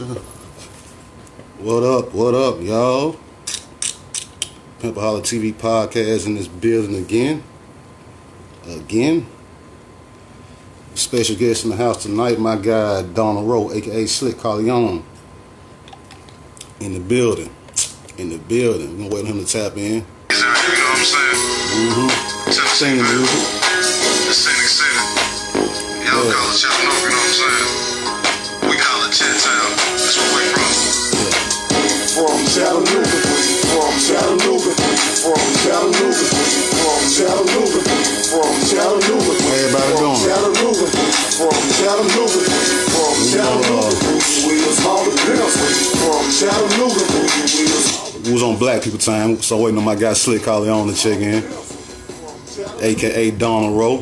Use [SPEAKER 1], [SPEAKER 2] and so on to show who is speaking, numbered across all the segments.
[SPEAKER 1] What up, y'all? Pimpoholic TV podcast in this building again. Special guest in the house tonight, my guy Donald Rowe, aka Slick Karleone, in the building. We're gonna wait on him to tap in.
[SPEAKER 2] You know what I'm saying?
[SPEAKER 1] Sing the music.
[SPEAKER 2] The scenic city. Y'all call it Chattanooga, you know what I'm saying? We call it Chat-Town. That's where we from.
[SPEAKER 3] From Chattanooga, from Chattanooga, from Chattanooga, from Chattanooga, from Chattanooga.
[SPEAKER 1] Everybody doing?
[SPEAKER 3] Chattanooga, from Chattanooga, from Chattanooga. Wheels Maal The Pimp. From Chattanooga.
[SPEAKER 1] We was on Black People Time, so waiting on my guy Slick Karleone to check in, aka Donald Rowe.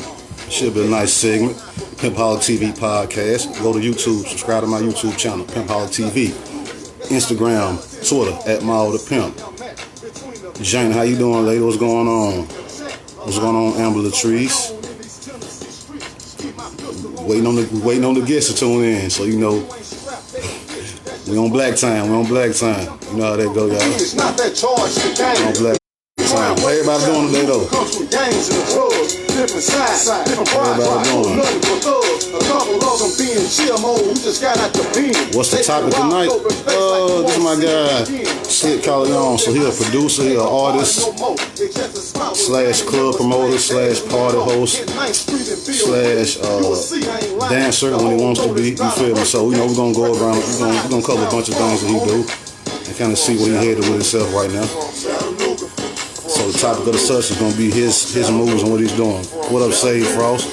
[SPEAKER 1] Should be a nice segment. Pimpoholic TV podcast. Go to YouTube, subscribe to my YouTube channel, Pimpoholic TV. Instagram, Twitter, at Maal The Pimp. Jane, how you doing, lady? What's going on? What's going on, Amber Latrice? Waiting on the guests to tune in, so you know we on Black Time. You know how that go, y'all.
[SPEAKER 3] It's not that charge to game.
[SPEAKER 1] On Black Time. How everybody doing today, though?
[SPEAKER 3] Comes from gangs and drugs, different sides, different pride.
[SPEAKER 1] Everybody doing?
[SPEAKER 3] Nothing for thugs. A couple of them being chill mode. We just got out the pen.
[SPEAKER 1] What's the topic tonight? This is my guy, Slick Karleone. So he's a producer, he's an artist, slash club promoter, slash party host, slash dancer when he wants to be. You feel me? So, you know, we're going to go around, we're going to cover a bunch of things that he do and kind of see what he headed with himself right now. So the topic of the search is going to be his moves and what he's doing. What up, Sage Frost?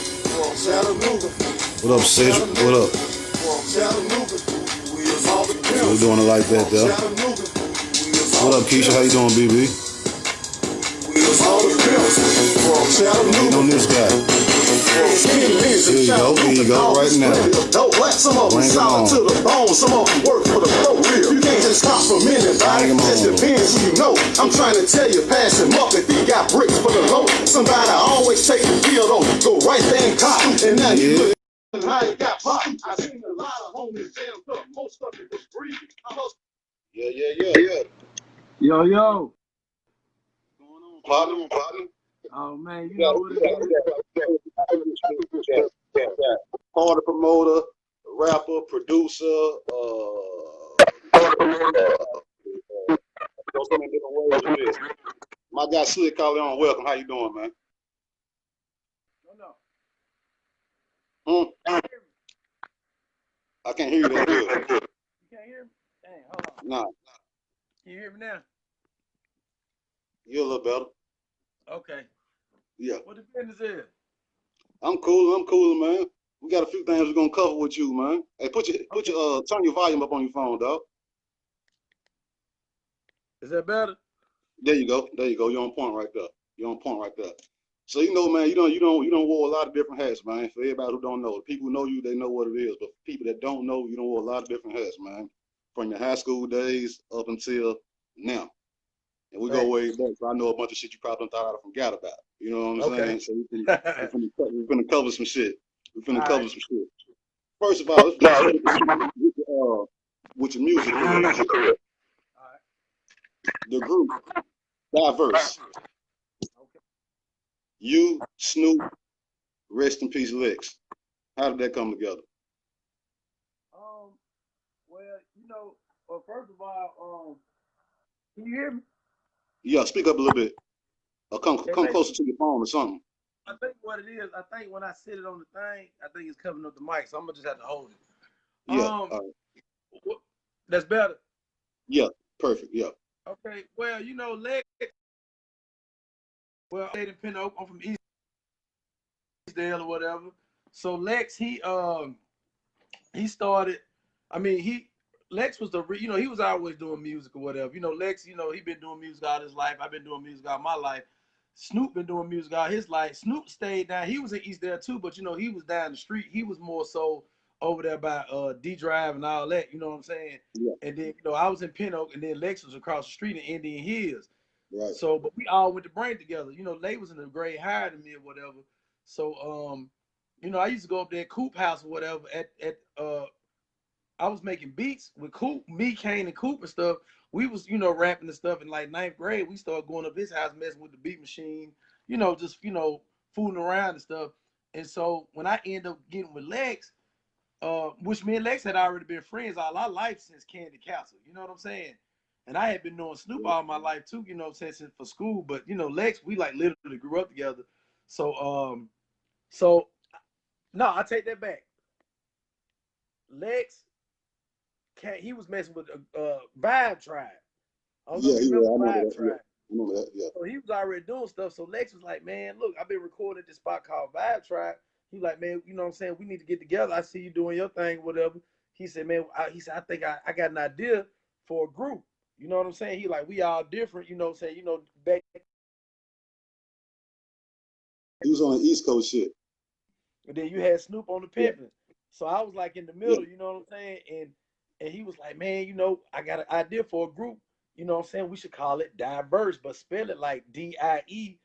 [SPEAKER 1] What up, Cedric? What up? So we're doing it like that, though. What up, Keisha? How you doing, BB? Waiting on this guy. Here you go, right now.
[SPEAKER 3] Some of them solid to the bone, some of them work for the pro real. You can't just cop from anybody, just depends who you know. I'm trying to tell you, pass him up if he got bricks for the low. Somebody always take the deal though, go right there and cop. And now you look how he got pop. I seen a lot of homies jammed up, most of it was free.
[SPEAKER 1] Yeah.
[SPEAKER 4] Yo.
[SPEAKER 1] Partner.
[SPEAKER 4] Oh man, you know what it is.
[SPEAKER 1] Party promoter, rapper, producer, those many different ways of this. My guy Slick Karleone, welcome. How you doing, man?
[SPEAKER 4] No.
[SPEAKER 1] I can't hear you that good.
[SPEAKER 4] You can't hear me? Dang, hold on.
[SPEAKER 1] Nah.
[SPEAKER 4] Can you hear me now?
[SPEAKER 1] You're a little better.
[SPEAKER 4] Okay.
[SPEAKER 1] Yeah.
[SPEAKER 4] What the business is?
[SPEAKER 1] I'm cool, man. We got a few things we're gonna cover with you, man. Hey, turn your volume up on your phone, dog.
[SPEAKER 4] Is that better?
[SPEAKER 1] There you go. You're on point right there. So you know, man, you don't wore a lot of different hats, man. For everybody who don't know, the people who know you, they know what it is. But for people that don't know, you don't wore a lot of different hats, man. From your high school days up until now. And we go way back, so I know a bunch of shit you probably thought I forgot about. You know what I'm saying? So we're gonna cover some shit. First of all, let's start with your music career. The group, Diverse. You, Snoop, rest in peace, Lex. How did that come together?
[SPEAKER 4] Well, first of all, can you hear me?
[SPEAKER 1] Yeah, speak up a little bit. Or come closer to your phone or something.
[SPEAKER 4] I think what it is, when I sit it on the thing, I think it's covering up the mic, so I'm gonna just have to hold it.
[SPEAKER 1] Yeah.
[SPEAKER 4] That's better.
[SPEAKER 1] Yeah, perfect. Yeah.
[SPEAKER 4] Okay. Well, Lex. Well, I stayed in Pinto. I'm from Eastdale or whatever. So Lex, he started. Lex was he was always doing music or whatever. Lex, he been doing music all his life. I've been doing music all my life. Snoop been doing music all his life. Snoop stayed down. He was in Eastdale too, but he was down the street. He was more so over there by D Drive and all that. You know what I'm saying?
[SPEAKER 1] Yeah.
[SPEAKER 4] And then I was in Pinto, and then Lex was across the street in Indian Hills.
[SPEAKER 1] Right.
[SPEAKER 4] So, but we all went to Brain together. Lex was in a grade higher than me or whatever. So, I used to go up there at Coop House or whatever at I was making beats with Coop, me, Kane, and Coop and stuff. We was, you know, rapping and stuff in like 9th grade. We started going up his house, messing with the beat machine, you know, just, you know, fooling around and stuff. And so when I ended up getting with Lex, which me and Lex had already been friends all our life since Candy Castle, you know what I'm saying? And I had been knowing Snoop all my life too, you know, since for school. But you know, Lex, we like literally grew up together. So no, I take that back. Lex, he was messing with Vibe Tribe. I don't know if you remember Vibe Tribe.
[SPEAKER 1] I remember that, yeah.
[SPEAKER 4] So he was already doing stuff. So Lex was like, man, look, I've been recording at this spot called Vibe Tribe. He was like, man, you know what I'm saying? We need to get together. I see you doing your thing, whatever. He said, man, I think I got an idea for a group. You know what I'm saying? He like, we all different, you know what I'm saying? You know, back.
[SPEAKER 1] He was on the East Coast shit.
[SPEAKER 4] And then you had Snoop on the pimping. So I was like in the middle, you know what I'm saying? And he was like, man, you know, I got an idea for a group. You know what I'm saying? We should call it Diverse, but spell it like DIEVERSE.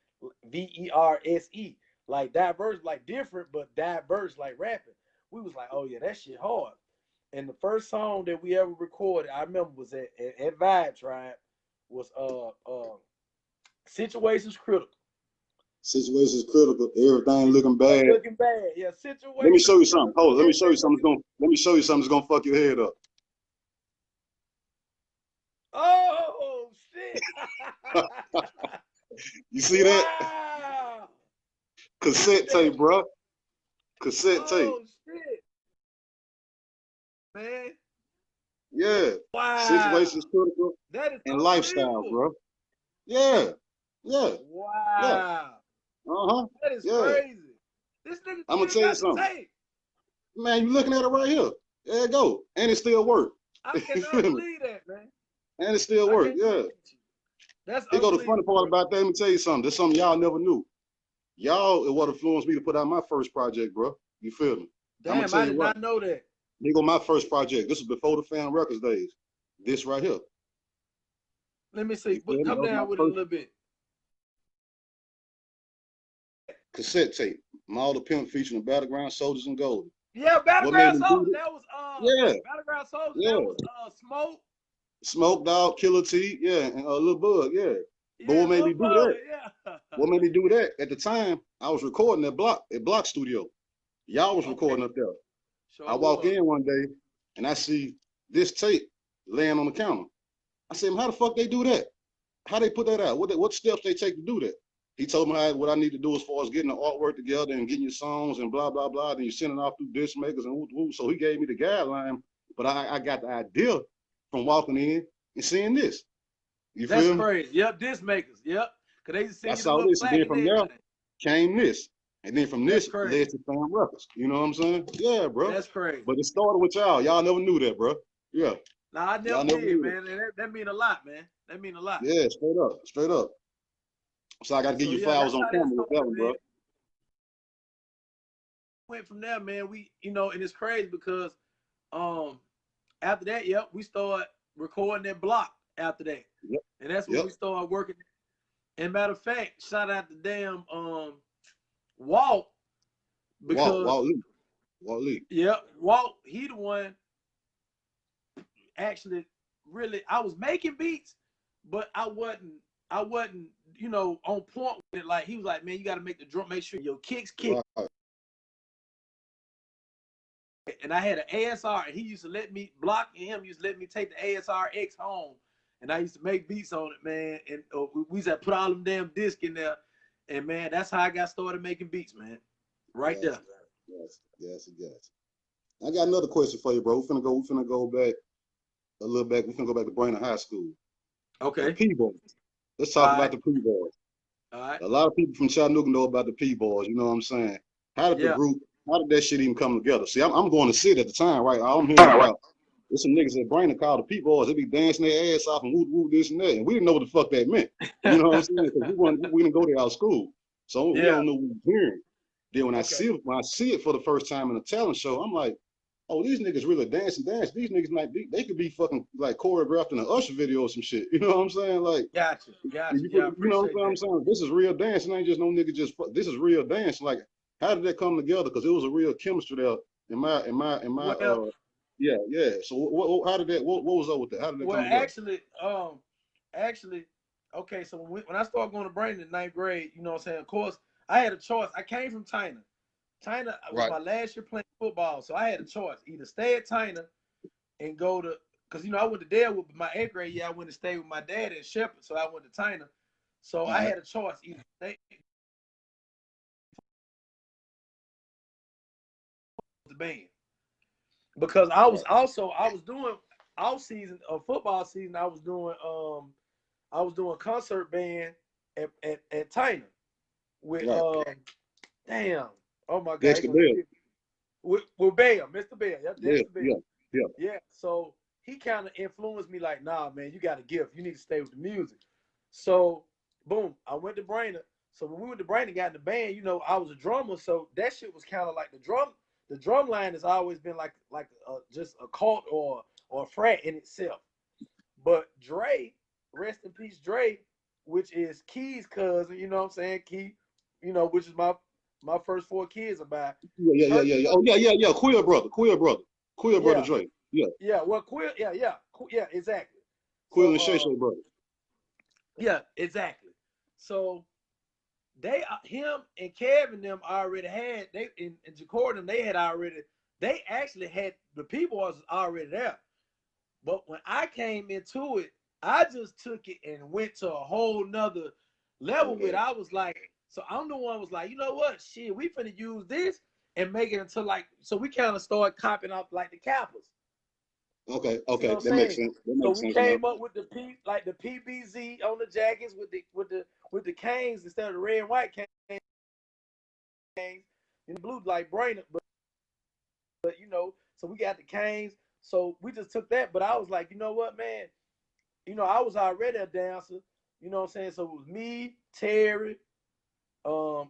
[SPEAKER 4] Like diverse, like different, but diverse, like rapping. We was like, oh yeah, that shit hard. And the first song that we ever recorded, I remember was at Vibe Tribe, was Situations Critical.
[SPEAKER 1] Situations critical, everything looking bad.
[SPEAKER 4] Looking bad, yeah. Situations.
[SPEAKER 1] Let me show you something. Hold on, let me show you something. Let me show you something that's gonna fuck your head up.
[SPEAKER 4] Oh shit!
[SPEAKER 1] You see that?
[SPEAKER 4] Wow.
[SPEAKER 1] Cassette tape, bro. Cassette tape.
[SPEAKER 4] Oh shit, man.
[SPEAKER 1] Yeah.
[SPEAKER 4] Wow.
[SPEAKER 1] Situations critical
[SPEAKER 4] That is
[SPEAKER 1] and lifestyle, bro. Yeah. Yeah.
[SPEAKER 4] Wow.
[SPEAKER 1] Yeah.
[SPEAKER 4] That is
[SPEAKER 1] Yeah.
[SPEAKER 4] crazy. This nigga.
[SPEAKER 1] I'm gonna tell you something. Man, you looking at it right here. There you go. And it still work.
[SPEAKER 4] I cannot believe that, man.
[SPEAKER 1] And it still work. Yeah.
[SPEAKER 4] That's
[SPEAKER 1] Here go the funny part about that. Let me tell you something. There's something y'all never knew. Y'all is what influenced me to put out my first project, bro. You feel me?
[SPEAKER 4] Damn, I did not know that.
[SPEAKER 1] Here go my first project. This was before the Fan Records days. This right here.
[SPEAKER 4] Let me see. Come down with it a little bit.
[SPEAKER 1] Cassette tape. Maal The Pimp featuring the Battleground Soldiers and Gold.
[SPEAKER 4] Yeah, Battleground Soldiers. That was Battleground Soldiers.
[SPEAKER 1] Yeah.
[SPEAKER 4] That was Smoke.
[SPEAKER 1] Smoke Dog, Killer T, yeah, and Lil Bug, yeah. But what made me do that?
[SPEAKER 4] Yeah.
[SPEAKER 1] What made me do that? At the time, I was recording at Block Studio. Y'all was recording up there.
[SPEAKER 4] Sure
[SPEAKER 1] I walk in one day and I see this tape laying on the counter. I said, how the fuck they do that? How they put that out? What steps they take to do that? He told me what I need to do as far as getting the artwork together and getting your songs and blah, blah, blah. Then you send it off through disc makers and woo. So he gave me the guideline, but I got the idea from walking in and seeing this. You feel me?
[SPEAKER 4] That's crazy. Yep, disc makers. Yep. Cause they just
[SPEAKER 1] I saw this, and then from there came this. And then from this led to Fan Records. You know what I'm saying? Yeah, bro.
[SPEAKER 4] That's crazy.
[SPEAKER 1] But it started with y'all. Y'all never knew that, bro. Yeah.
[SPEAKER 4] Nah, I never did, man. And that mean a lot, man. That mean a lot.
[SPEAKER 1] Yeah, straight up. Straight up. So I got to give you flowers on camera with that one, bro.
[SPEAKER 4] Went from there, man. We, you know, and it's crazy because after that, yep, we started recording that block after that.
[SPEAKER 1] Yep.
[SPEAKER 4] And that's when we started working. And matter of fact, shout out to damn Walt. Because
[SPEAKER 1] Walt Lee.
[SPEAKER 4] Yeah, Walt, he the one actually really, I was making beats, but I wasn't, you know, on point with it. Like he was like, man, you gotta make the drum, make sure your kicks kick. Right. And I had an ASR, and he used to let me used to let me take the ASR X home. And I used to make beats on it, man. And we used to put all them damn discs in there. And man, that's how I got started making beats, man. Right there.
[SPEAKER 1] Yes. I got another question for you, bro. We're finna go back a little back. We're finna go back to Brainerd High School.
[SPEAKER 4] Okay.
[SPEAKER 1] The P-Boyz. Let's talk about the P-Boyz.
[SPEAKER 4] All right.
[SPEAKER 1] A lot of people from Chattanooga know about the P-Boyz. You know what I'm saying? How did that shit even come together? See, I'm going to sit at the time, right? All I'm hearing about there's some niggas at Brainerd called the P-Boyz. They be dancing their ass off and woo this and that. And we didn't know what the fuck that meant. You know what I'm saying? Because we didn't go there out of school. So we don't know what we're hearing. Then when I see it for the first time in a talent show, I'm like, oh, these niggas really dance. These niggas like they could be fucking like choreographed in an Usher video or some shit. You know what I'm saying? Like,
[SPEAKER 4] gotcha.
[SPEAKER 1] You know what I'm saying? This is real dance. It ain't just no nigga just. This is real dance. Like, how did that come together? Because it was a real chemistry there in my Yeah, yeah. So how did that? What was up with that? How did that
[SPEAKER 4] Well,
[SPEAKER 1] come together?
[SPEAKER 4] actually, okay. So when I started going to Brandon in ninth grade, you know what I'm saying? Of course, I had a choice. I came from China. China was
[SPEAKER 1] Right.
[SPEAKER 4] my last year playing football, so I had a choice: either stay at China and go to, because I went to Deadwood, but my 8th grade year I went to stay with my dad in Shepherd, so I went to China. So I had a choice: either stay the band, because I was doing off season of football season. I was doing concert band at China with damn, oh my god,
[SPEAKER 1] Dexter Bell.
[SPEAKER 4] with Bell, Mr. Bell, yep,
[SPEAKER 1] Yeah,
[SPEAKER 4] Dexter Bell.
[SPEAKER 1] yeah, yeah.
[SPEAKER 4] Yeah, so he kind of influenced me like, nah, man, you got a gift. You need to stay with the music. So, boom, I went to Brainerd. So when we went to Brainerd, got in the band, I was a drummer. So that shit was kind of like the drum line has always been like just a cult or a frat in itself. But Dre, rest in peace, Dre, which is Key's cousin, you know what I'm saying? Key, which is my first 4 kids about.
[SPEAKER 1] Yeah. Oh, yeah. Queer brother. Queer brother
[SPEAKER 4] Yeah,
[SPEAKER 1] Drake. Yeah.
[SPEAKER 4] yeah. Well, Quill, yeah, exactly.
[SPEAKER 1] Quill
[SPEAKER 4] So,
[SPEAKER 1] and Shay Shay brother.
[SPEAKER 4] yeah, exactly. So him and Kevin them already had they in Jacob they actually had the P-Boyz already there. But when I came into it, I just took it and went to a whole nother level with it. I was like, so I'm the one was like, you know what? Shit, we finna use this and make it into so we kind of started copying up like the Kappas.
[SPEAKER 1] Okay,
[SPEAKER 4] See what I'm
[SPEAKER 1] that makes
[SPEAKER 4] saying?
[SPEAKER 1] sense. That
[SPEAKER 4] So
[SPEAKER 1] makes
[SPEAKER 4] we
[SPEAKER 1] sense now.
[SPEAKER 4] came up with the PBZ on the jackets with the canes instead of the red and white canes in blue like Brainerd, but so we got the canes. So we just took that, but I was like, you know what, man? I was already a dancer. You know what I'm saying? So it was me, Terry, and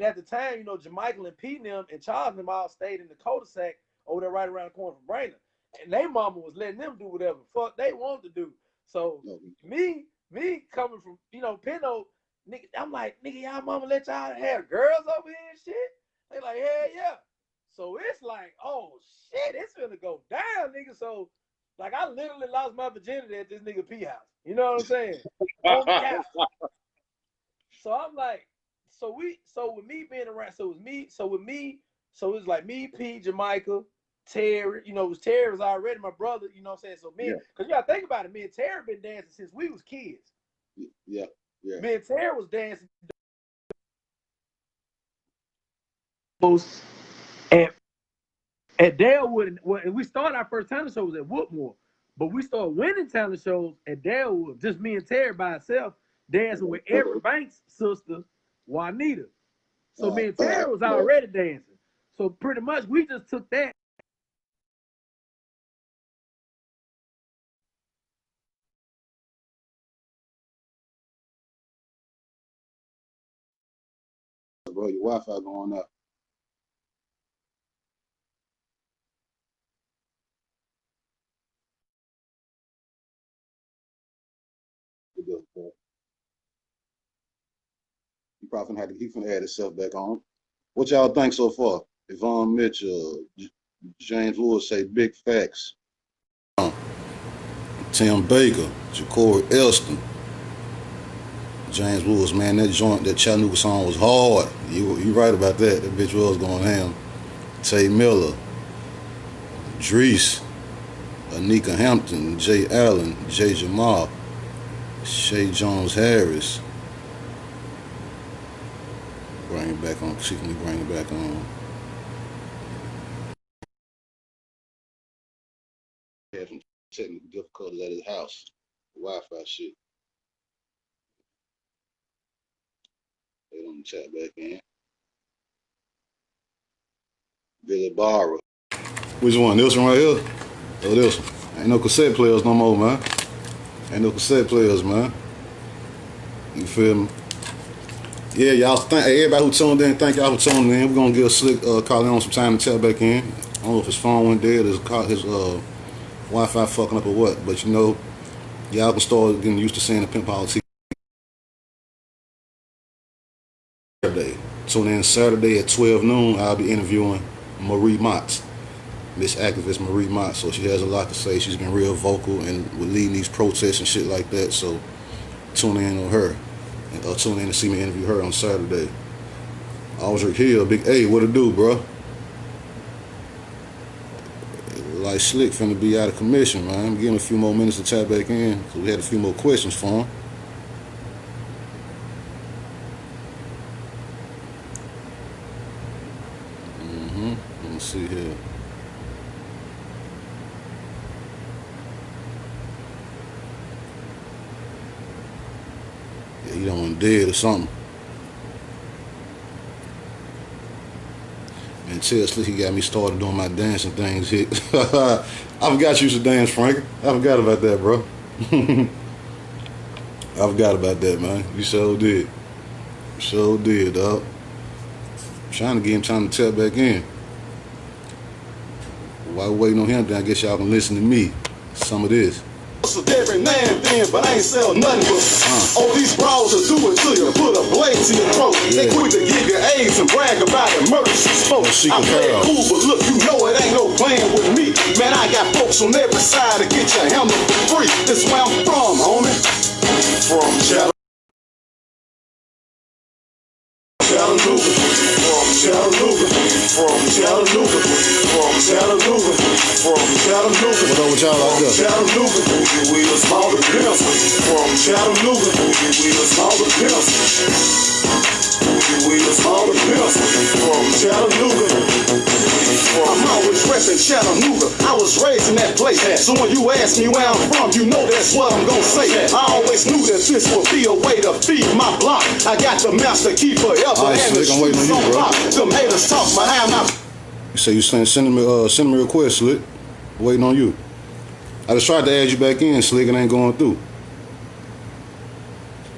[SPEAKER 4] at the time, Jermichael and P them and Charles and them all stayed in the cul-de-sac over there right around the corner from Brainerd. And they mama was letting them do whatever the fuck they wanted to do. So me coming from, Pinto, nigga, I'm like, nigga, y'all mama let y'all have girls over here and shit? They like, hell yeah. So it's like, oh shit, it's gonna go down, nigga. So like I literally lost my virginity at this nigga P house. You know what I'm saying? On the couch. So I'm like, so with me being around, so it was like me, P, Jamaica, Terry, Terry was already my brother, you know what I'm saying? So because you gotta think about it, me and Terry been dancing since we was kids.
[SPEAKER 1] Yeah.
[SPEAKER 4] Me and Terry was dancing at Dalewood, and we started our first talent show was at Woodmore, but we started winning talent shows at Dalewood, just me and Terry by itself, dancing with Everett Banks' sister, Juanita. So me and Terry was already dancing. So pretty much we just took that.
[SPEAKER 1] Bro, your Wi-Fi going up. You probably finna add himself back on. What y'all think so far? Yvonne Mitchell, James Lewis say big facts. Tim Baker, Jacory Elston, James Lewis, man, that joint, that Chattanooga song was hard. You right about that. That bitch was going ham. Tay Miller, Drees, Anika Hampton, Jay Allen, Jay Jamal, Shay Jones Harris. Bring it back on. See, can we bring it back on? Had some technical difficulties at his house. Wi-Fi shit. They don't chat back in. Billy Barra. Which one? This one right here? Oh, this one. Ain't no cassette players no more, man. Ain't no cassette players, man. You feel me? Yeah, y'all. Everybody who tuned in, thank y'all for tuning in. We're gonna give Slick Karleone some time to chat back in. I don't know if his phone went dead, his Wi-Fi fucking up or what, but y'all can start getting used to seeing the Pimpoholic Saturday. Tune in Saturday at 12 noon. I'll be interviewing Marie Mott. Miss Activist Marie Mott. So she has a lot to say. She's been real vocal and with leading these protests and shit like that. So tune in on her. And tune in to see me interview her on Saturday. Aldrich Hill, Big A, what it do, bro? Like Slick finna be out of commission, man. I'm giving him a few more minutes to tap back in, because we had a few more questions for him. Let me see here. Yeah, he done went dead or something. And tell Slick he got me started doing my dancing things here. I forgot you used to dance, Frank. I forgot about that, bro. I forgot about that, man. You sure did. You sure did, dog. Trying to get him time to tap back in. While we're waiting on him, then I guess y'all can listen to me. Some of this.
[SPEAKER 3] So every now and then, but I ain't sell nothing but all these bras will do it to you, put a blade to your throat. They quick to give you AIDS and brag about it, murder she spoke. I play it cool, but look, you know it ain't no playing with me. Man, I got folks on every side to get your helmet for free. That's where I'm from, homie. From Chattanooga. From Chattanooga, from Chattanooga, from Chattanooga, from Chattanooga.
[SPEAKER 1] What up with y'all out there?
[SPEAKER 3] Chattanooga, we was Maal The Pimp. From Chattanooga, we was Maal The Pimp. We was Maal The Pimp. From Chattanooga. I'm always repping Chattanooga. I was raised in that place. So when you ask me where I'm from, you know that's what I'm gonna say. I always knew that this would be a way to feed my block. I got the master key forever.
[SPEAKER 1] All right, Slick, I'm waiting on you, bro.
[SPEAKER 3] Them haters talk, but I'm not.
[SPEAKER 1] You say you send me a request, Slick. Waiting on you. I just tried to add you back in, Slick, and ain't going through.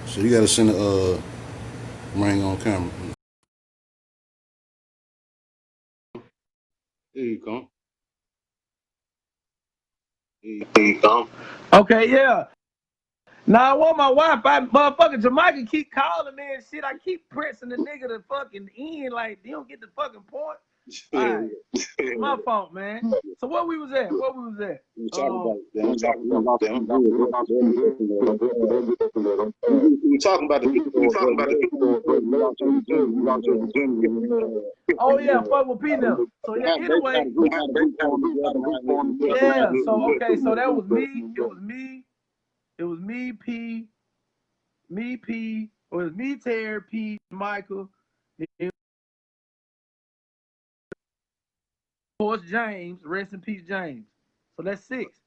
[SPEAKER 1] So you gotta send a ring on camera. There you come. There you come.
[SPEAKER 4] Okay, yeah. Now I want my Wi-Fi. Motherfucking Jamaica keep calling me and shit. I keep pressing the nigga to fucking end. Like, you don't get the fucking point. All right. My fault, man. So what we was at? What we was at?
[SPEAKER 1] We talking about them. We talking about them. We talking about the people. We talking about the people.
[SPEAKER 4] Oh yeah, fuck with P now. So yeah, anyway. Yeah. So okay. So that was me. It was me, P. Or it was me, Terry, P, Michael. Of course, James. Rest in peace, James. So that's 6.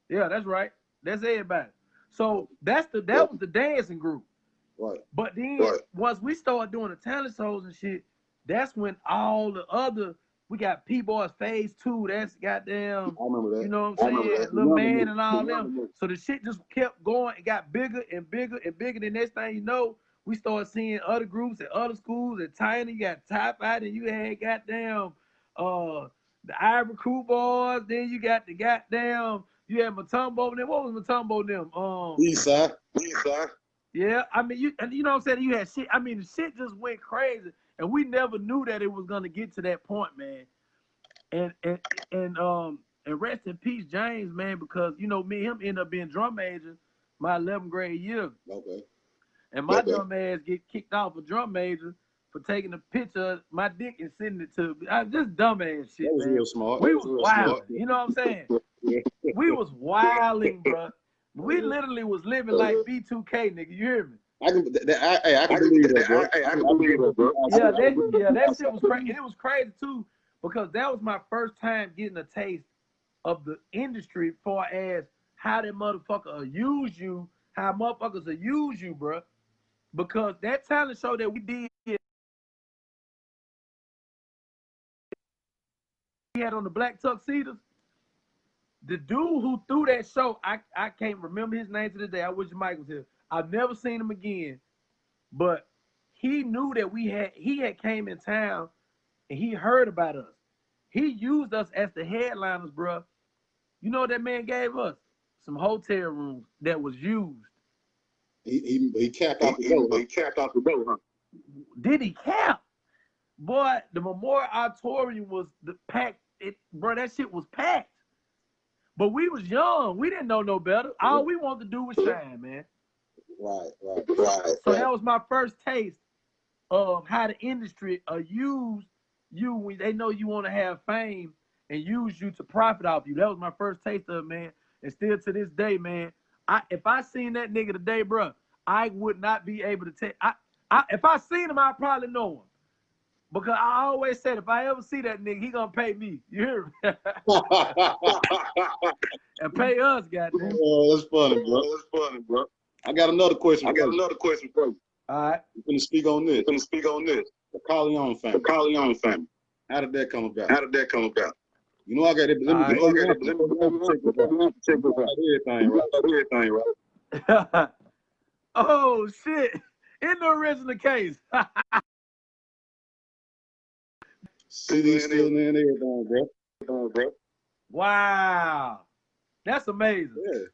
[SPEAKER 4] Yeah, that's right. That's everybody. So that was the dancing group.
[SPEAKER 1] Right.
[SPEAKER 4] But then once we started doing the talent shows and shit, that's when all the other, we got P-Boyz Phase 2. That's goddamn.
[SPEAKER 1] I remember that.
[SPEAKER 4] You know what I'm saying? Little Man and all them. So the shit just kept going. It got bigger and bigger and bigger. The next thing you know, we started seeing other groups at other schools. At Tiny, you got Top Out, and you had goddamn the Ivory Crew Boys. Then you got the goddamn, you had Matumbo. Then what was Matumbo them?
[SPEAKER 1] Eastside.
[SPEAKER 4] Yeah, I mean, you know what I'm saying? You had shit. I mean, the shit just went crazy, and we never knew that it was gonna get to that point, man. And rest in peace, James, man, because you know me and him ended up being drum major my 11th grade year.
[SPEAKER 1] Okay.
[SPEAKER 4] And my dumb ass get kicked off a drum major for taking a picture of my dick and sending it to just dumb ass shit,
[SPEAKER 1] That was
[SPEAKER 4] man.
[SPEAKER 1] real smart.
[SPEAKER 4] We was wild. You know what I'm saying? We was wilding, bro. We literally was living like B2K, nigga. You hear me?
[SPEAKER 1] I can believe that, bro.
[SPEAKER 4] Yeah, that shit was crazy. And it was crazy too, because that was my first time getting a taste of the industry, far as how that motherfucker will use you, how motherfuckers will use you, bro. Because that talent show that we did, we had on the Black Tuxedos, the dude who threw that show, I can't remember his name to this day. I wish Mike was here. I've never seen him again, but he knew that he had came in town and he heard about us. He used us as the headliners, bro. You know what that man gave us? Some hotel rooms that was used.
[SPEAKER 1] He capped out the door. He capped out the door, huh?
[SPEAKER 4] Did he cap? Boy, the Memorial Auditorium was packed bro, that shit was packed. But we was young. We didn't know no better. All we wanted to do was shine, man.
[SPEAKER 3] Right.
[SPEAKER 4] So that was my first taste of how the industry use you when they know you want to have fame and use you to profit off you. That was my first taste of it, man. And still to this day, man, if I seen that nigga today, bro, I would not be able to take. If I seen him, I'd probably know him. Because I always said, if I ever see that nigga, he gonna pay me. You hear me? And pay us, goddamn.
[SPEAKER 3] Oh, that's funny, bro. I got another question.
[SPEAKER 2] for you.
[SPEAKER 4] All right.
[SPEAKER 3] You finna speak on this. The Karleone family. How did that come about? You know I got it. Let me check this out. Everything, right?
[SPEAKER 4] Oh shit! In the original case.
[SPEAKER 3] CD still in everything, bro.
[SPEAKER 4] Wow, that's amazing.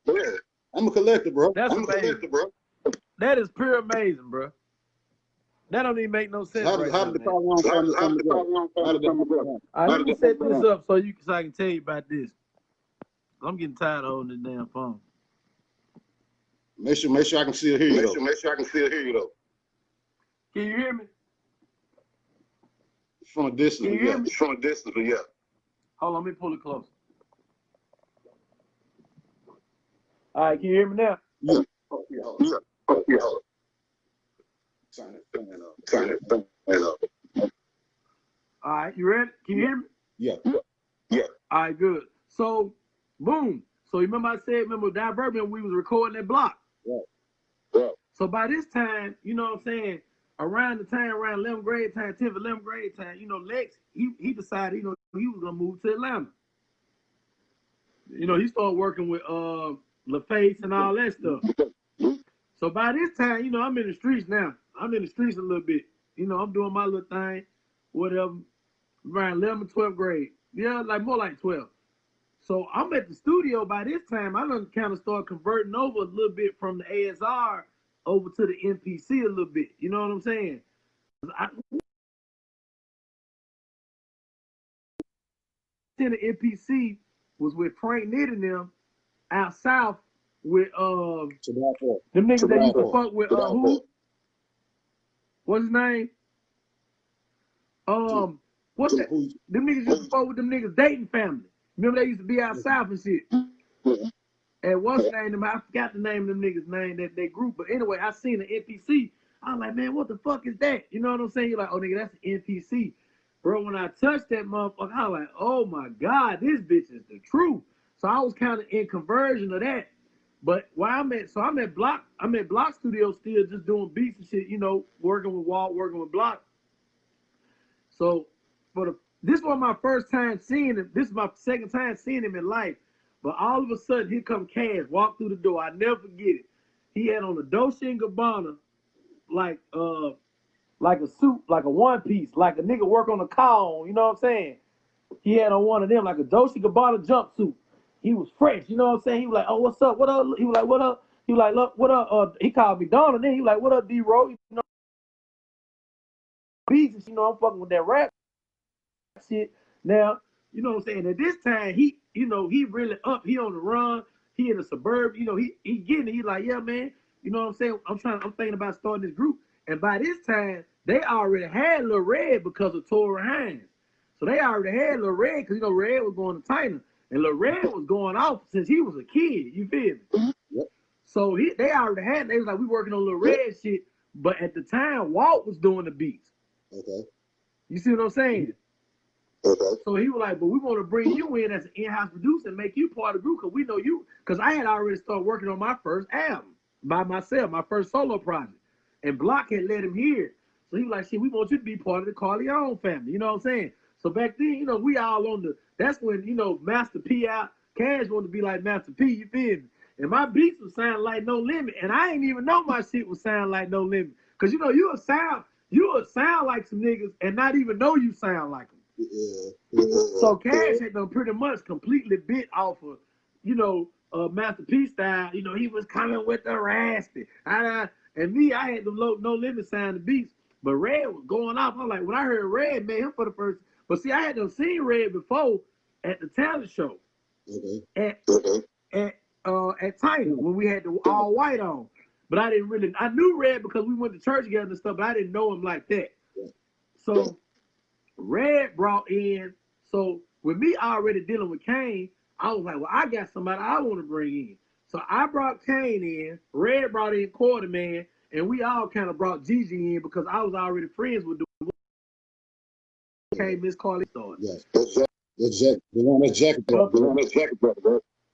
[SPEAKER 3] Yeah. I'm a collector, bro.
[SPEAKER 4] That's amazing. That is pure amazing, bro. That don't even make no sense.
[SPEAKER 3] How did the Karleone family come together?
[SPEAKER 4] Let me set this up so I can tell you about this. I'm getting tired of holding this damn phone.
[SPEAKER 3] Make sure I can still hear you though.
[SPEAKER 4] Can you hear me?
[SPEAKER 3] From a distance,
[SPEAKER 4] Can you hear me?
[SPEAKER 2] Yeah.
[SPEAKER 4] Hold on, let me pull it close. All right, can you hear me now?
[SPEAKER 3] Yeah.
[SPEAKER 2] Turn it up.
[SPEAKER 4] All right, you ready? Can you hear me?
[SPEAKER 3] Yeah.
[SPEAKER 4] All right, good. So, boom. So, remember Divergent, we was recording that block.
[SPEAKER 3] Yeah.
[SPEAKER 4] So, by this time, you know what I'm saying, around 11th grade time, 10th, 11th grade time, you know, Lex, he decided, you know, he was going to move to Atlanta. You know, he started working with LaFace and all that stuff. So, by this time, you know, I'm in the streets now. I'm in the streets a little bit. You know, I'm doing my little thing, whatever, around 11th, 12th grade. Yeah, more like 12. So I'm at the studio by this time. I done kind of start converting over a little bit from the ASR over to the MPC a little bit. You know what I'm saying? The MPC was with Frank Nitt and them out south with them niggas that used to fuck with who? What's his name? What's that? Them niggas used to fuck with them niggas Dayton family. Remember they used to be out south and shit. And what's the name? I forgot the name of them niggas' name, that group. But anyway, I seen the NPC. I was like, man, what the fuck is that? You know what I'm saying? You're like, oh nigga, that's the NPC. Bro, when I touched that motherfucker, I was like, oh my God, this bitch is the truth. So I was kind of in conversion of that. But where I'm at Block Studio still just doing beats and shit, you know, working with Walt, working with Block. So this was my first time seeing him. This is my second time seeing him in life. But all of a sudden, here come Cash, walk through the door. I never forget it. He had on a Dolce & Gabbana, like a suit, like a one piece, like a nigga work on a car on, you know what I'm saying? He had on one of them, like a Dolce & Gabbana jumpsuit. He was fresh, you know what I'm saying? He was like, oh, what's up? What up? He was like, what up? He was like, look, what up? He called me Donald. Then he was like, what up, D-Ro? You know, beats, you know, I'm fucking with that rap shit. Now, you know what I'm saying? At this time, he really up. He on the run. He in the suburb. You know, he getting it. He like, yeah, man. You know what I'm saying? I'm thinking about starting this group. And by this time, they already had Lil Red because of Tori Hines. So they already had Lil Red because, you know, Red was going to China. And Lil Red was going off since he was a kid. You feel me? Yep. So they already had, they was like, we working on Lil Red shit. But at the time, Walt was doing the beats.
[SPEAKER 3] Okay.
[SPEAKER 4] You see what I'm saying?
[SPEAKER 3] Okay.
[SPEAKER 4] So he was like, but we want to bring you in as an in-house producer and make you part of the group because we know you. Because I had already started working on my first album by myself, my first solo project. And Block had let him hear it. So he was like, shit, we want you to be part of the Karleone family. You know what I'm saying? So back then, you know, we all on that's when, you know, Master P out. Cash wanted to be like Master P, you feel me? And my beats would sound like No Limit. And I ain't even know my shit would sound like No Limit. Because, you know, you would sound like some niggas and not even know you sound like them. Yeah. So Cash had done pretty much completely bit off of, you know, Master P style. You know, he was coming with the raspy. And me, I had the No Limit sound the beats. But Red was going off. I'm like, when I heard Red, man, him for the But see, I had done seen Red before at the talent show. At Titan when we had the all white on. But I didn't really, I knew Red because we went to church together and stuff, but I didn't know him like that. So Red brought in, so with me already dealing with Kane, I was like, well, I got somebody I want to bring in. So I brought Kane in, Red brought in Quarterman, and we all kind of brought Gigi in because I was already friends with the Miss Carly started.
[SPEAKER 1] Yes. The one that's Jack.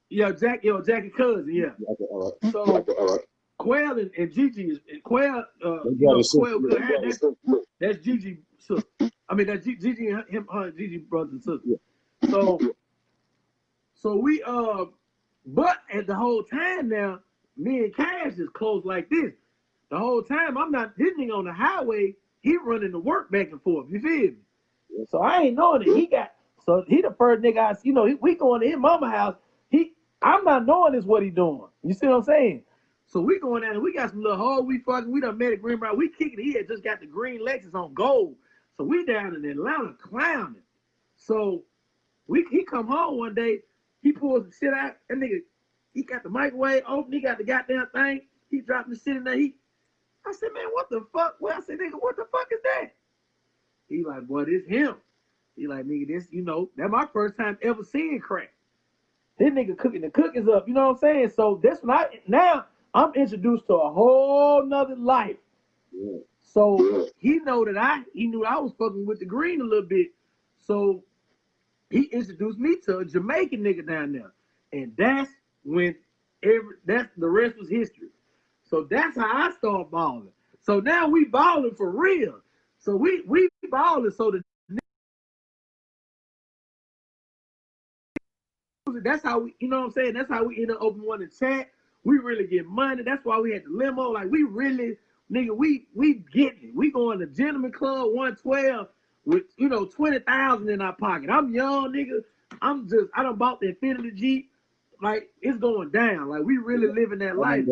[SPEAKER 4] Yeah, Jackie cousin, yeah.
[SPEAKER 1] Okay, all right.
[SPEAKER 4] So Quail and Gigi is Quail. Quail good. That's Gigi sister. I mean, that's Gigi and her Gigi brother and sister. Yeah. So we but at the whole time now, me and Cash is close like this. The whole time I'm not this nigga on the highway. He running the work back and forth. You feel me? Yeah. So I ain't knowing it. He the first nigga we going to his mama house. I'm not knowing this what he doing. You see what I'm saying? So we going down and we got some little hole. We done met at Greenbrier. We kicking. He had just got the green Lexus on gold. So we down in Atlanta clowning. So he come home one day. He pulls some shit out. And nigga, he got the microwave open. He got the goddamn thing. He dropped the shit in there. I said, man, what the fuck? Well, I said, nigga, what the fuck is that? He like, boy, this him. He like, nigga, this, that's my first time ever seeing crack. This nigga cooking the cookies up, you know what I'm saying? So that's when now I'm introduced to a whole nother life. Yeah. So he knew I was fucking with the green a little bit. So he introduced me to a Jamaican nigga down there. And that's when the rest was history. So that's how I started balling. So now we balling for real. So we balling so that's how we, you know what I'm saying? That's how we end up opening one in chat. We really get money. That's why we had the limo. Like we really, nigga, we getting it. We going to Gentleman Club 112 with 20,000 in our pocket. I'm young, nigga. I done bought the Infinity Jeep. Like it's going down. Like we really living that life.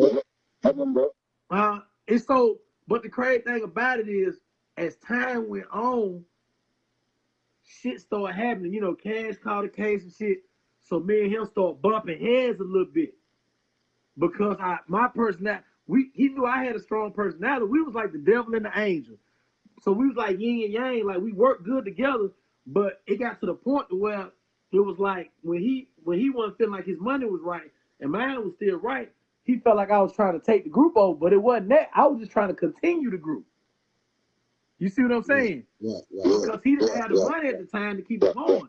[SPEAKER 4] It's so. But the crazy thing about it is, as time went on, shit started happening. Cash called the case and shit. So me and him started bumping heads a little bit because my personality. He knew I had a strong personality. We was like the devil and the angel. So we was like yin and yang. Like we worked good together. But it got to the point to where it was like when he wasn't feeling like his money was right and mine was still right. He felt like I was trying to take the group over, but it wasn't that. I was just trying to continue the group. You see what I'm saying? Yeah. Because he didn't have the money at the time to keep it going.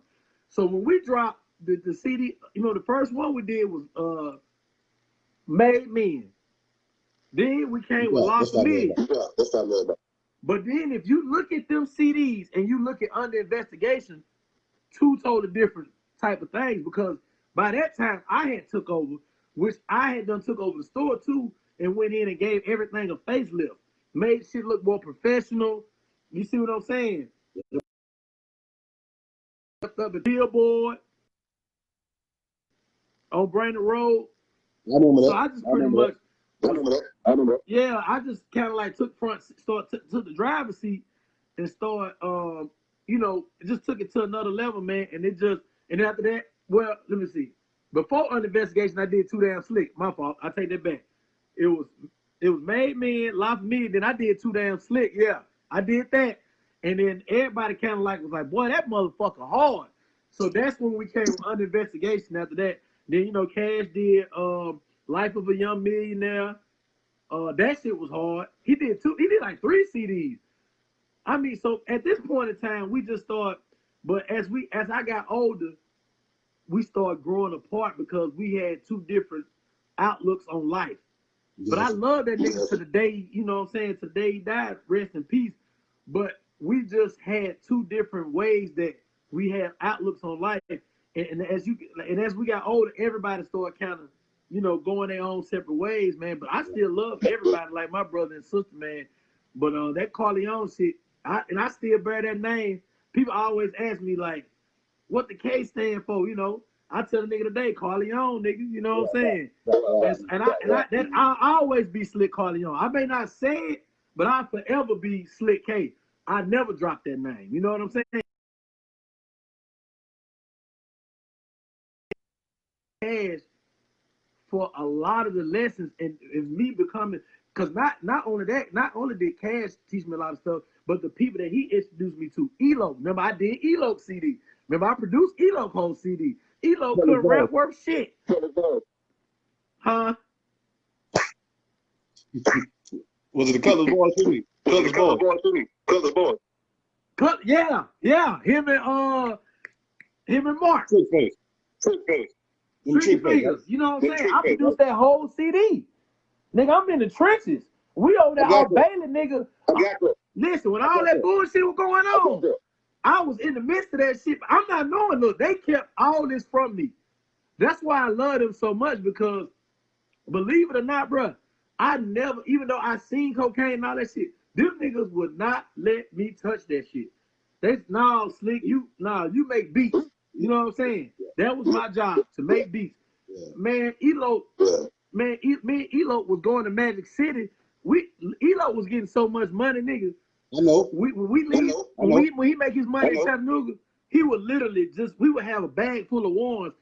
[SPEAKER 4] So when we dropped the CD, the first one we did was Made Men. Then we came with Lost Me. But then if you look at them CDs and you look at Under Investigation, two totally different type of things because by that time I had took over, which I had done took over the store too and went in and gave everything a facelift. Made shit look more professional. You see what I'm saying? Up the billboard on Brandon Road.
[SPEAKER 1] I remember that.
[SPEAKER 4] So I just pretty much
[SPEAKER 1] I remember.
[SPEAKER 4] Yeah, I just kind of like took the driver's seat and started just took it to another level, man. And after that, well, let me see. Before Under Investigation, I did Too Damn Slick. My fault. I take that back. It was Made Men, Lost Me, then I did Too Damn Slick. Yeah, I did that. And then everybody kind of was like, boy, that motherfucker hard. So that's when we came with Under Investigation after that. Then, Cash did Life of a Young Millionaire. That shit was hard. He did like 3 CDs. I mean, so at this point in time, we just started, but as I got older, we started growing apart because we had 2 different outlooks on life. Yes. But I love that nigga to the day, you know what I'm saying, today he died, rest in peace. But we just had 2 different ways that we had outlooks on life. And as we got older, everybody started kind of, going their own separate ways, man. But I still love everybody like my brother and sister, man. But that Karleone shit, I still bear that name. People always ask me, like, what the K stand for, I tell the nigga today, Karleone, nigga, you know what I'm saying? And I'll always be Slick Karleone. I may not say it, but I'll forever be Slick K. I never drop that name. You know what I'm saying? Cash for a lot of the lessons and me becoming, because not only did Cash teach me a lot of stuff, but the people that he introduced me to, Elo. Remember, I did Elo CD. Remember, I produced Elo whole CD. Elo couldn't rap worth shit. Huh?
[SPEAKER 1] Was it the Colors Boys to me? Colors Boys.
[SPEAKER 4] Yeah. Him and Mark.
[SPEAKER 1] Trick Face.
[SPEAKER 4] Tricky Fingers. You know what I'm saying? I produced that whole CD. Nigga, I'm in the trenches. We over there all bailing, nigga. Listen, when all that bullshit was going on, I was in the midst of that shit. I'm not knowing, look, they kept all this from me. That's why I love them so much, because believe it or not, bro, I never, even though I seen cocaine and all that shit, them niggas would not let me touch that shit. No, Slick, you make beats. You know what I'm saying? That was my job, to make beats. Man, Elo was going to Magic City. Elo was getting so much money, nigga.
[SPEAKER 1] I know.
[SPEAKER 4] When he make his money in Chattanooga, he would literally we would have a bag full of wands.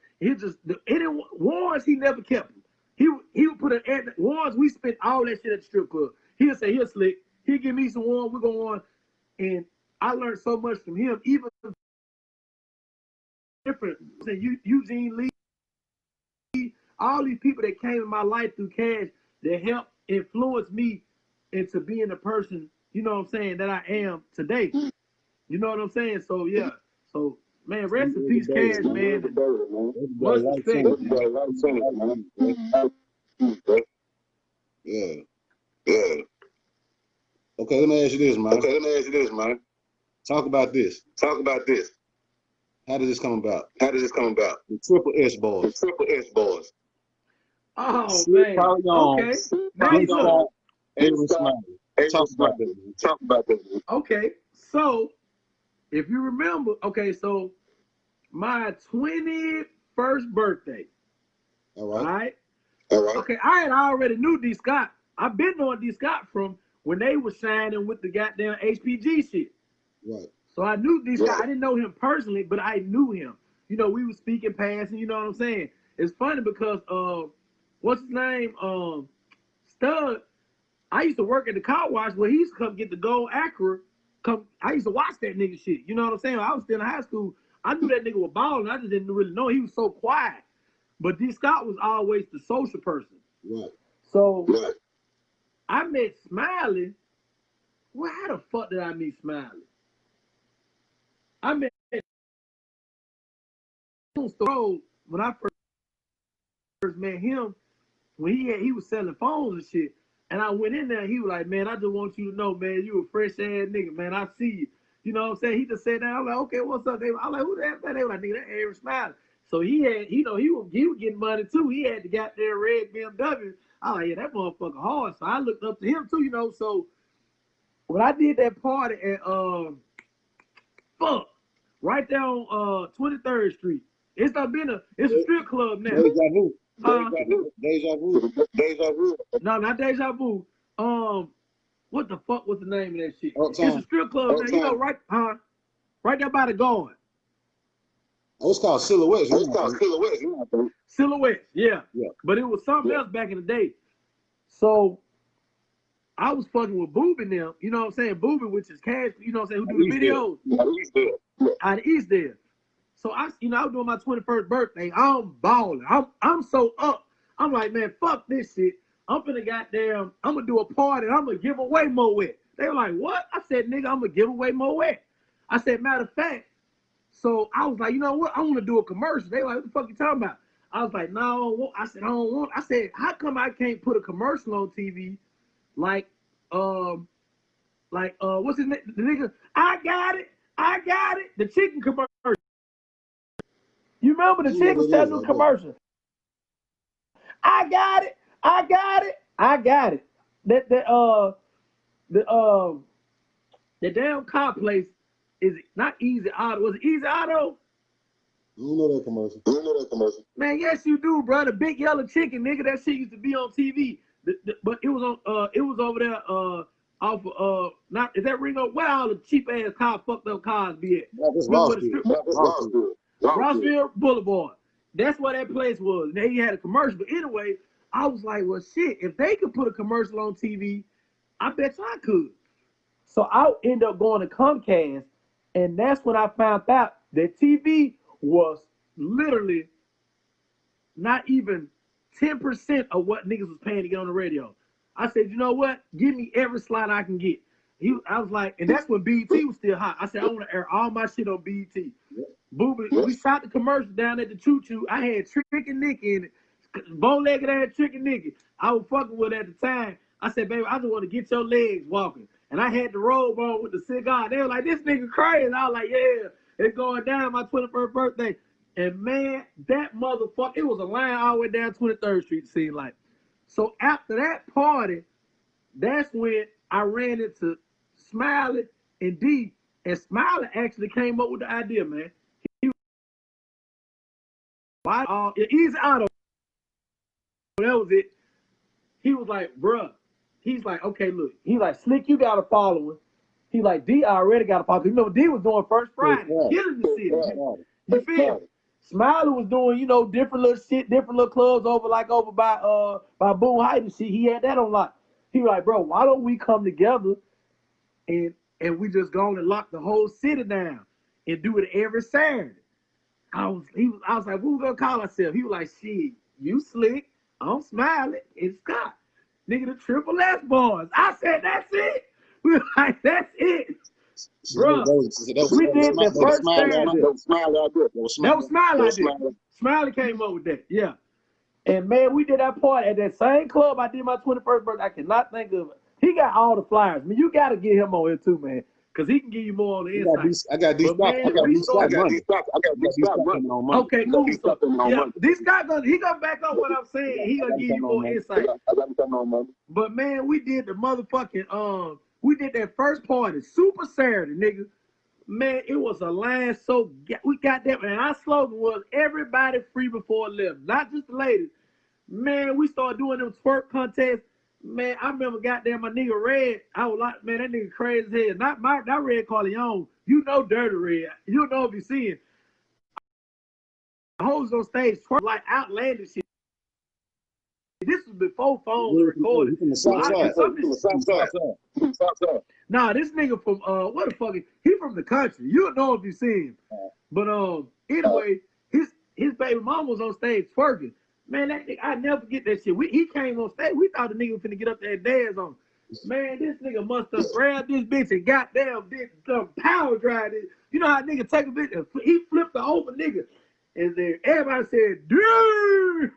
[SPEAKER 4] Wands, he never kept them. He would put wands, we spent all that shit at the strip club. He'll say, here, Slick, he'll give me some wands, we're going on. And I learned so much from him, even different. Eugene Lee, all these people that came in my life through Cash that helped influence me into being the person, you know what I'm saying, that I am today. You know what I'm saying? So yeah. So man, rest in peace, Cash, man. Much respect.
[SPEAKER 1] Yeah. Okay, let me ask you this, man. Talk about this. How did this come about? The Triple S Boys.
[SPEAKER 4] Oh,
[SPEAKER 1] Slick
[SPEAKER 4] man.
[SPEAKER 1] Karleone.
[SPEAKER 4] Okay.
[SPEAKER 1] Talk about that.
[SPEAKER 4] Okay. So, if you remember, so my 21st birthday.
[SPEAKER 1] All right.
[SPEAKER 4] Okay, I had already knew D. Scott. I've been knowing D. Scott from when they were shining with the goddamn HPG shit.
[SPEAKER 1] Right.
[SPEAKER 4] So I knew D. Scott. I didn't know him personally, but I knew him. You know, we were speaking passing, you know what I'm saying? It's funny because what's his name? Stud. I used to work at the car wash where he used to come get the gold Acura. I used to watch that nigga shit. You know what I'm saying? I was still in high school. I knew that nigga was balling. I just didn't really know. He was so quiet. But D. Scott was always the social person.
[SPEAKER 1] Right.
[SPEAKER 4] So I met Smiley. Well, how the fuck did I meet Smiley? I met when I first met him, when he was selling phones and shit. And I went in there and he was like, man, I just want you to know, man, you a fresh ass nigga, man. I see you. You know what I'm saying? He just said that. I'm like, okay, what's up? I'm like, who that? They were like, nigga, that Aaron Smiley. So he had, he was getting money too. He had the goddamn red BMW. I was like, yeah, that motherfucker hard. So I looked up to him too, you know. So when I did that party at right there on 23rd Street. It's a strip club now.
[SPEAKER 1] Deja Vu.
[SPEAKER 4] No, not Deja Vu. What the fuck was the name of that shit?
[SPEAKER 1] Uptown.
[SPEAKER 4] It's a strip club now. You know, right there by the garden.
[SPEAKER 1] Oh, it's called Silhouettes.
[SPEAKER 4] Silhouettes, yeah. But it was something else back in the day. So I was fucking with Boobie now. You know what I'm saying? Boobie, which is Cash, you know what I'm saying, who do the videos. Out of East there. So I was doing my 21st birthday. I'm balling. I'm so up. I'm like, man, fuck this shit. I'm gonna do a party and I'm gonna give away more wet. They were like, what? I said, nigga, I'm gonna give away more wet. I said, matter of fact. So I was like, you know what? I want to do a commercial. They were like, what the fuck you talking about? I was like, no, I said, I don't want. I said, how come I can't put a commercial on TV like what's his name? The nigga, I got it. The chicken commercial. You remember the chicken statue commercial? I got it. The damn car place is not Easy Auto. Was it Easy Auto?
[SPEAKER 1] I don't know that commercial.
[SPEAKER 4] Man, yes you do, bro. The big yellow chicken, nigga. That shit used to be on TV. But it was over there off of not is that Ringo? Where all the cheap ass fucked up cars be at?
[SPEAKER 1] Rossville
[SPEAKER 4] Boulevard. That's what that place was. And they had a commercial. But anyway, I was like, well, shit, if they could put a commercial on TV, I bet you I could. So I ended up going to Comcast, and that's when I found out that TV was literally not even 10% of what niggas was paying to get on the radio. I said, you know what? Give me every slot I can get. I was like, and that's when BET was still hot. I said, I want to air all my shit on BET. Booby, we shot the commercial down at the Choo Choo. I had Trick and Nick in it. Bowlegged had Trick and Nicky. I was fucking with at the time. I said, baby, I just want to get your legs walking. And I had the robe on with the cigar. They were like, this nigga crazy. I was like, yeah, it's going down my 21st birthday. And man, that motherfucker, it was a line all the way down 23rd Street, it seemed like. So after that party, that's when I ran into Smiley and D. And Smiley actually came up with the idea, man. Easy Auto. That was it. He was like, bruh. He's like, okay, look. He like, Slick, you got a following. He like, D already got a following. You know, D was doing First Friday, killing the city. You feel me? Smiley was doing, you know, different little shit, different little clubs over by Boone Heights and shit. He had that on lock. He was like, bro, why don't we come together and we just go on and lock the whole city down and do it every Saturday? I was like, what we gonna call ourselves? He was like, shit, you Slick, I'm Smiley, and Scott. Nigga, the Triple S boys. I said, that's it. We were like, that's it. Bro, we did the first Saturday. That was Smiley idea. Smiley came up with that, yeah. And man, we did that party at that same club I did my 21st birthday. I cannot think of it. He got all the flyers. I mean, you got to get him on here too, man. Because he can give you more on the inside.
[SPEAKER 1] I got these stock. I got these stock money.
[SPEAKER 4] Okay, cool. So, yeah, this guy he gonna back up what I'm saying. He gonna give you more insight. But man, we did the motherfucking we did that first party, Super Saturday, nigga. Man, it was a line. So we got that, and our slogan was everybody free before 11, not just the ladies. Man, we started doing them twerk contests. Man, I remember goddamn my nigga Red. I was like, man, that nigga crazy as hell. Not Red Karleone. You know Dirty Red. You know if you see it. Hoes on stage twerk like outlandish shit. This was before phones were recorded. Nah, this nigga from what the fuck? He from the country. You'll know if you see him. But anyway, his baby mama was on stage twerking. Man, that nigga, I never forget that shit. He came on stage. We thought the nigga was finna get up there and dance on. Man, this nigga must have grabbed this bitch and goddamn bitch power drive it. You know how a nigga take a bitch and he flipped the over nigga. And then everybody said, dude.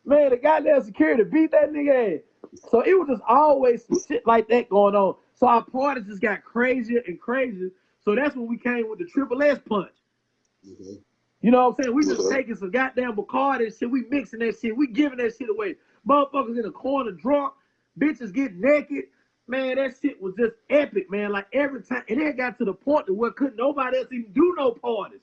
[SPEAKER 4] Man, the goddamn security beat that nigga ass. So it was just always some shit like that going on. So our parties just got crazier and crazier. So that's when we came with the Triple S punch. Mm-hmm. You know what I'm saying? We just taking some goddamn Bacardi and shit. We mixing that shit. We giving that shit away. Motherfuckers in the corner drunk. Bitches getting naked. Man, that shit was just epic, man. Like every time. And it got to the point that where couldn't nobody else even do no parties.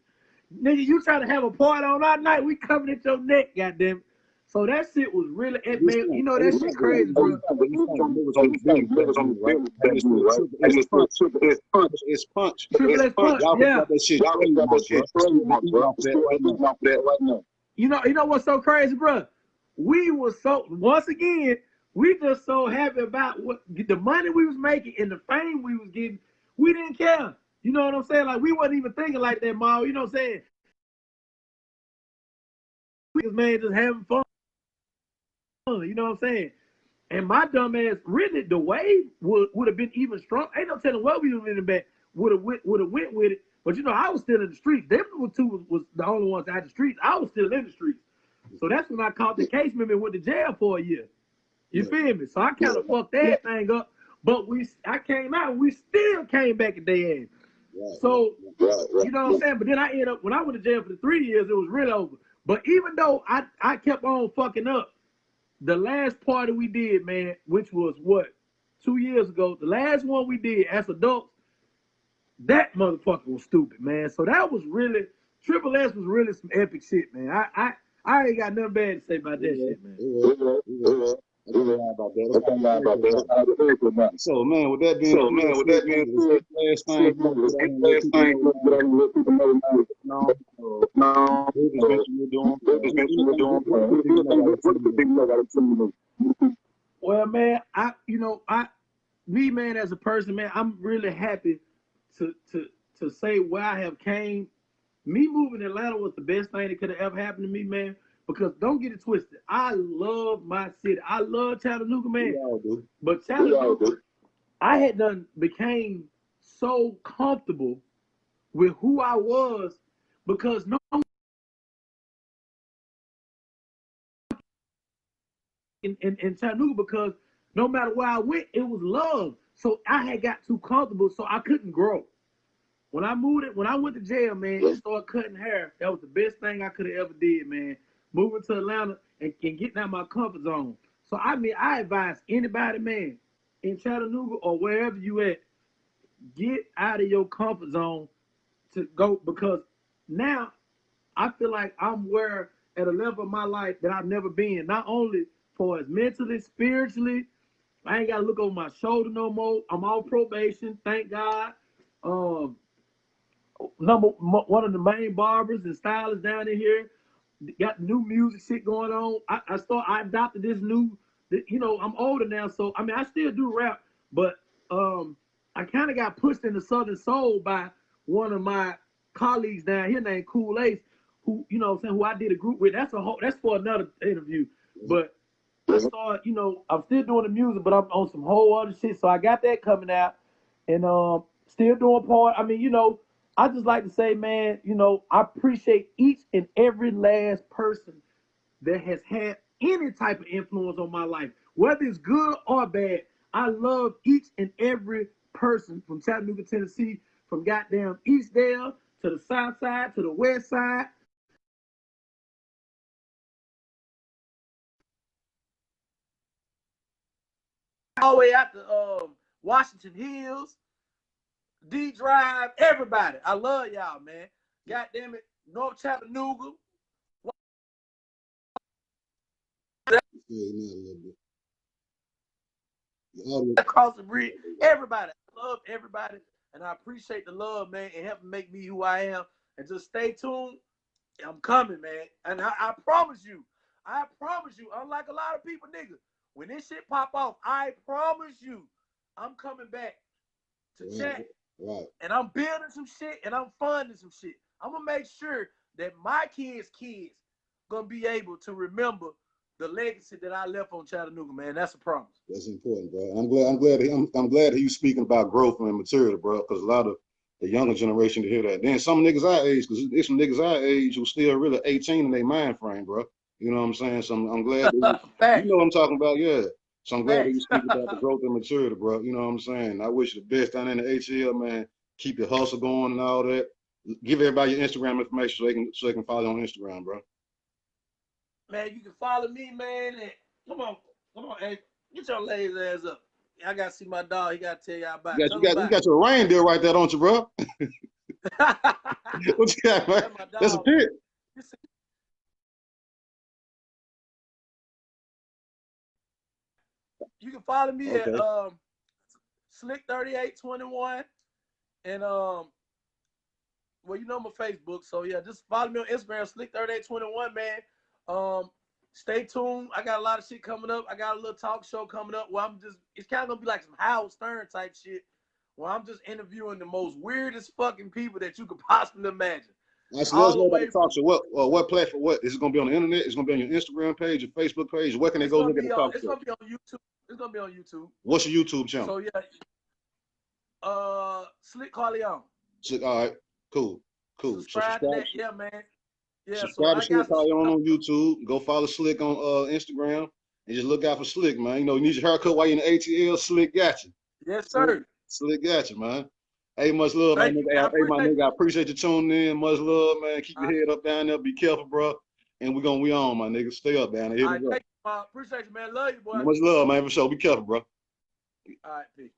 [SPEAKER 4] Nigga, you try to have a party on our night, we coming at your neck, goddamn. So that shit was really, man, you know, that shit crazy, bro.
[SPEAKER 1] It's punch.
[SPEAKER 4] Triple S punch, yeah. You know what's so crazy, bro? We was so, once again, we just so happy about what the money we was making and the fame we was getting. We didn't care. You know what I'm saying? Like, we wasn't even thinking like that, Maal. You know what I'm saying? We was, man, just having fun. You know what I'm saying? And my dumb ass, really, the wave would have been even strong. Ain't no telling what we was in the back would have went with it. But you know, I was still in the streets. Them two was the only ones out the streets. I was still in the streets. So that's when I caught the case. Remember, went to jail for a year. You feel me? So I kind of fucked that thing up. But I came out and we still came back at their ass. So, you know what I'm saying? But then I ended up, when I went to jail for the 3 years, it was really over. But even though I kept on fucking up, the last party we did, man, which was what, 2 years ago, the last one we did as adults, that motherfucker was stupid, man. So that was really, Triple S was really some epic shit, man. I ain't got nothing bad to say about that shit, man.
[SPEAKER 1] That's all right about that. That's all right about that. So, man, with that being said, last thing, bro, that I want to let people know, what business you're doing,
[SPEAKER 4] Well, man, man, as a person, man, I'm really happy to say where I have came. Me moving to Atlanta was the best thing that could have ever happened to me, man. Because don't get it twisted, I love my city. I love Chattanooga, man.
[SPEAKER 1] We all do.
[SPEAKER 4] But Chattanooga, I had became so comfortable with who I was because in Chattanooga, because no matter where I went, it was love. So I had got too comfortable, so I couldn't grow. When I went to jail, man, and started cutting hair, that was the best thing I could have ever did, man. Moving to Atlanta and getting out of my comfort zone. So I advise anybody, man, in Chattanooga or wherever you at, get out of your comfort zone to go, because now I feel like I'm at a level of my life that I've never been. Not only for as mentally, spiritually, I ain't got to look over my shoulder no more. I'm on probation, thank God. One of the main barbers and stylists down in here got new music shit going on. I adopted this new, I'm older now, so I still do rap, but I kind of got pushed into Southern Soul by one of my colleagues down here named Kool Ace, who who I did a group with. That's for another interview. But I started, I'm still doing the music, but I'm on some whole other shit. So I got that coming out, and still doing part. I just like to say, man, I appreciate each and every last person that has had any type of influence on my life, whether it's good or bad. I love each and every person from Chattanooga, Tennessee, from goddamn Eastdale to the South Side to the West Side. All the way out to Washington Hills, D Drive, everybody. I love y'all, man. God damn it, North Chattanooga. Across the bridge, everybody. I love everybody, and I appreciate the love, man, and helping make me who I am. And just stay tuned. I'm coming, man. And I promise you, unlike a lot of people, nigga, when this shit pop off, I promise you, I'm coming back to chat.
[SPEAKER 1] Right.
[SPEAKER 4] And I'm building some shit, and I'm funding some shit. I'm gonna make sure that my kids gonna be able to remember the legacy that I left on Chattanooga, man. That's a promise.
[SPEAKER 1] That's important, bro. I'm glad that you speaking about growth and material, bro, because a lot of the younger generation to hear that. Then some niggas our age, because there's some niggas our age who still really 18 in their mind frame, bro. You know what I'm saying? So I'm glad that you know what I'm talking about, yeah. So I'm glad that you speak about the growth and maturity, bro. You know what I'm saying? I wish you the best down in the ATL, man. Keep your hustle going and all that. Give everybody your Instagram information so they can follow you on Instagram, bro.
[SPEAKER 4] Man, you can follow me, man. And come on, hey, get your lazy ass up. I gotta see my dog. He gotta tell y'all about it.
[SPEAKER 1] You got your reindeer right there, don't you, bro? What you got, man? That's a pit.
[SPEAKER 4] You can follow me at Slick 3821, and well, you know my Facebook, so yeah, just follow me on Instagram, Slick 3821, man. Stay tuned. I got a lot of shit coming up. I got a little talk show coming up where it's kind of gonna be like some Howard Stern type shit, where I'm just interviewing the most weirdest fucking people that you could possibly imagine.
[SPEAKER 1] Let's know about the talk show. What platform? What is it gonna be on the internet? It's gonna be on your Instagram page, your Facebook page. Where can they go look at the talk show?
[SPEAKER 4] It's gonna be on YouTube. It's gonna be on YouTube.
[SPEAKER 1] What's your YouTube channel?
[SPEAKER 4] So yeah, Slick Karleone.
[SPEAKER 1] All right, cool.
[SPEAKER 4] Subscribe to that, yeah, man. Yeah,
[SPEAKER 1] subscribe to Slick Karleone on YouTube. Go follow Slick on Instagram, and just look out for Slick, man. You need your haircut while you're in the ATL. Slick got you.
[SPEAKER 4] Yes, sir.
[SPEAKER 1] Slick got you, man. Hey, much love, man. Hey, my nigga, I appreciate you tuning in. Much love, man. Keep your head up down there. Be careful, bro. And we on, my nigga. Stay up down there. Here we go.
[SPEAKER 4] Appreciate you, man. Love you, boy.
[SPEAKER 1] Much love, man. For sure. Be careful, bro.
[SPEAKER 4] All right, peace.